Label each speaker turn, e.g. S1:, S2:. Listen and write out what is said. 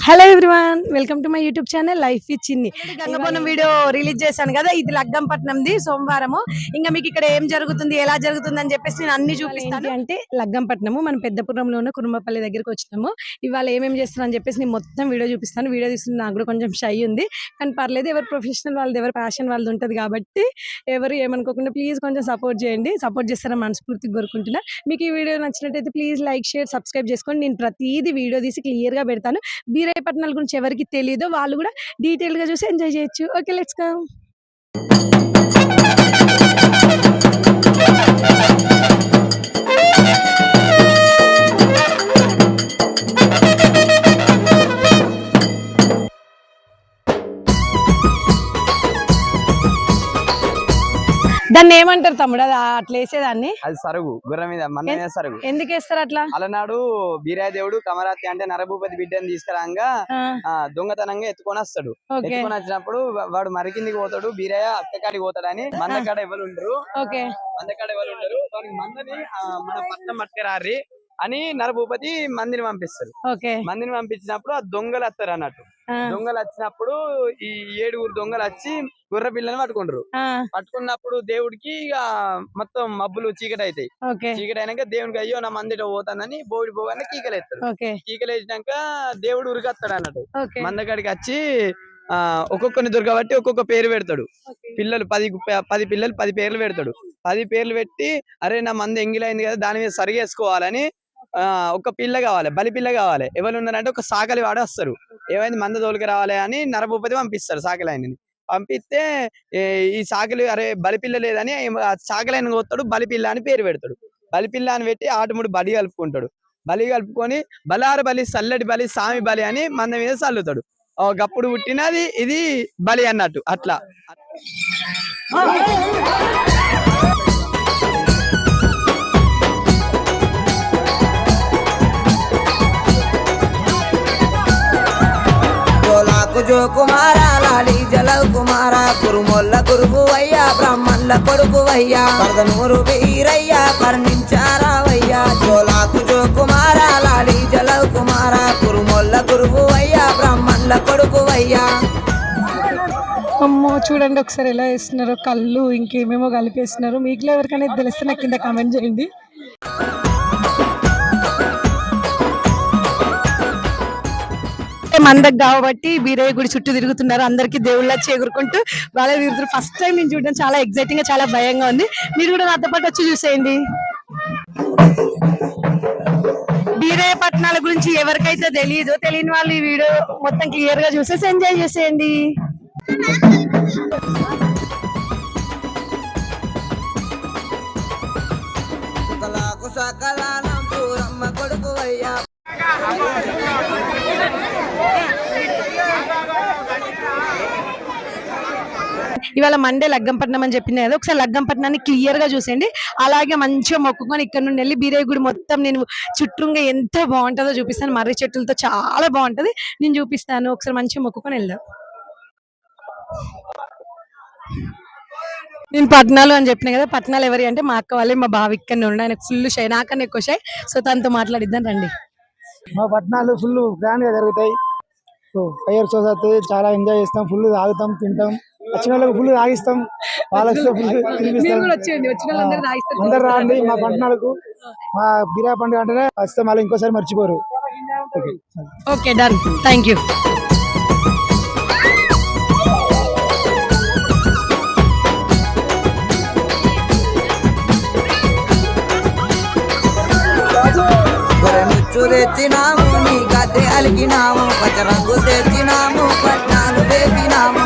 S1: Hello everyone, welcome to my YouTube channel life with చిన్ని. గంగపోనం video release చేశాను కదా, ఇది లగ్గంపట్నంది సోమవారము. ఇంకా మీకు ఇక్కడ ఏం జరుగుతుంది, ఎలా జరుగుతుంది అని చెప్పేసి నేను అన్ని చూపిస్తాను. అంటే లగ్గంపట్నము మన పెద్దపురంలో ఉన్న కురుంబపల్లి దగ్గరికి వచ్చినాము. ఇవాళ ఏమేమి చేస్తున్నాను అని చెప్పేసి నేను మొత్తం వీడియో చూపిస్తాను. వీడియో తీస్తున్న నాకు కూడా కొంచెం షై ఉంది, కానీ పర్లేదు. ఎవరు ప్రొఫెషనల్ వాళ్ళది, ఎవరు ప్యాషన్ వాళ్ళది ఉంటుంది కాబట్టి ఎవరు ఏమనుకోకుండా ప్లీజ్ కొంచెం సపోర్ట్ చేయండి. సపోర్ట్ చేస్తారని మనస్ఫూర్తిగా కోరుకుంటున్నా. మీకు ఈ వీడియో నచ్చినట్టయితే ప్లీజ్ లైక్, షేర్, సబ్స్క్రైబ్ చేసుకోండి. నేను ప్రతిదీ వీడియో తీసి క్లియర్ గా పెడతాను. పట్టణాల గురించి ఎవరికి తెలియదో వాళ్ళు కూడా డీటెయిల్ గా చూసి ఎంజాయ్ చేయొచ్చు. Okay, let's go. దాన్ని ఏమంటారు తమ్ముడు? అది అట్లా వేసేదాన్ని?
S2: అది సరుగు, గుర్రం మీద మన సరుగు.
S1: ఎందుకు వేస్తారు అట్లా?
S2: అలనాడు బీరాయ దేవుడు కమరాతి అంటే నరభూపతి బిడ్డని తీసుకురాగా దొంగతనంగా ఎత్తుకొని వస్తాడు. ఎత్తుకొని వచ్చినప్పుడు వాడు మరికిందికి పోతాడు, బీరాయ అత్తకాడికి పోతాడని మందకాడ ఎవరు ఉండరు. మందకాడ ఎవరు ఉండరు, వానికి మందని మన పట్నం పట్టుకురారి అని నరభూపతి మందిని పంపిస్తారు. మందిని పంపించినప్పుడు ఆ దొంగలు వస్తారు అన్నట్టు. దొంగలు వచ్చినప్పుడు ఈ 7 దొంగలు వచ్చి గుర్ర పిల్లని పట్టుకుంటారు. పట్టుకున్నప్పుడు దేవుడికి ఇక మొత్తం మబ్బులు చీకటి అవుతాయి. చీకటి అయినాక దేవుడికి అయ్యో నా మందిలో పోతానని బోడి పోగానే కీకలేస్తాడు. కీకలేసినాక దేవుడు ఉరికొస్తాడు అన్నట్టు. మందకాడికి వచ్చి ఒక్కొక్కరిని దొరకబట్టి ఒక్కొక్క పేరు పెడతాడు. పిల్లలు 10 పిల్లలు 10 పేర్లు పెడతాడు. 10 పేర్లు పెట్టి అరే నా మంది ఎంగిలైంది కదా, దాని మీద సరిగేసుకోవాలని ఒక పిల్ల కావాలి, బలి పిల్ల కావాలి. ఎవరు ఉన్నారంటే ఒక సాకలి వాడు వస్తారు. ఏమైంది మంద తోలికి రావాలి అని నరభూపతి పంపిస్తారు సాకలైనని. పంపిస్తే ఈ సాకలి అరే బలిపిల్ల లేదని సాకలైన పోతాడు, బలిపిల్ల అని పేరు పెడతాడు. బలిపిల్ల అని పెట్టి ఆటముడు బలి కలుపుకుంటాడు. బలి కలుపుకొని బలారు బలి, సల్లడి బలి, సామి బలి అని మంద మీద చల్లుతాడు. గప్పుడు పుట్టినది ఇది బలి అన్నట్టు. అట్లా
S3: జో కుమారా లాలి జలవ్ కుమారా కురుమొల్ల గురువయ్యా బ్రాహ్మణుల కొడుకువయ్యా పరదనూరు వీరయ్యా పర్ణించారావయ్యా. జోలాకు జో కుమారా లాలి జలవ్ కుమారా కురుమొల్ల గురువయ్యా బ్రాహ్మణుల కొడుకువయ్యా.
S1: అమ్మో చూడండి ఒకసారి ఎలా వేస్తున్నారో, కళ్ళు ఇంకేమేమో కలిపేస్తున్నారు. మీకు ఎవరికైనా తెలిస్తే నాకు కింద కామెంట్ చేయండి. మందకు కాబట్టి బీరయ్య గుడి చుట్టూ తిరుగుతున్నారు. అందరికి దేవుళ్ళ చేకూరుకుంటూ వాళ్ళ తిరుగుతారు. ఫస్ట్ టైం నేను చూడడం చాలా ఎక్సైటింగ్ గా, చాలా భయంగా ఉంది. మీరు కూడా నాతో పాటు వచ్చి చూసేయండి. బీరయ్య పట్టణాల గురించి ఎవరికైతే తెలియని వాళ్ళు ఈ వీడియో మొత్తం క్లియర్ గా చూసేసి ఎంజాయ్ చేసేయండి. ఇవాళ మండే లగ్గంపట్నం అని చెప్పింది కదా, ఒకసారి లగ్గంపట్నాన్ని క్లియర్ గా చూసేయండి. అలాగే మంచిగా మొక్కుకొని ఇక్కడ నుండి వెళ్ళి బీరయ్య గుడి మొత్తం నేను చుట్టూగా ఎంత బాగుంటుందో చూపిస్తాను. మర్రి చెట్లతో చాలా బాగుంటది, నేను చూపిస్తాను. ఒకసారి మంచిగా మొక్కుకొని వెళ్దాం. నేను పట్నాలు అని చెప్పిన కదా, పట్నాలు ఎవరి అంటే మా అక్క వాళ్ళే, మా బావ ఇక్కడ ఉండి ఆయనకు ఫుల్ షై, నాకన్నా ఎక్కువ షై. సో తనతో మాట్లాడిద్దాం రండి.
S4: మా పట్నాలు ఫుల్ గ్రాండ్ గా జరుగుతాయి. ఫైర్ షోస్ అయితే చాలా ఎంజాయ్ చేస్తాం, ఫుల్ తాగుతాం, తింటాం. వచ్చిన వాళ్ళకి ఫుల్ తాగిస్తాం, వాళ్ళకి ఫుల్ తినిపిస్తాం. అందరు రాండి మా పట్టణాలకు. మా బీరా పండుగ అంటేనే వస్తే మళ్ళీ ఇంకోసారి మర్చిపోరు.
S1: Okay done, thank you.
S3: తెచ్చినాము నీ గద్దె అలిగినాము, పచ్చ రంగు తెచ్చినాము, పట్నాలు వేసినాము.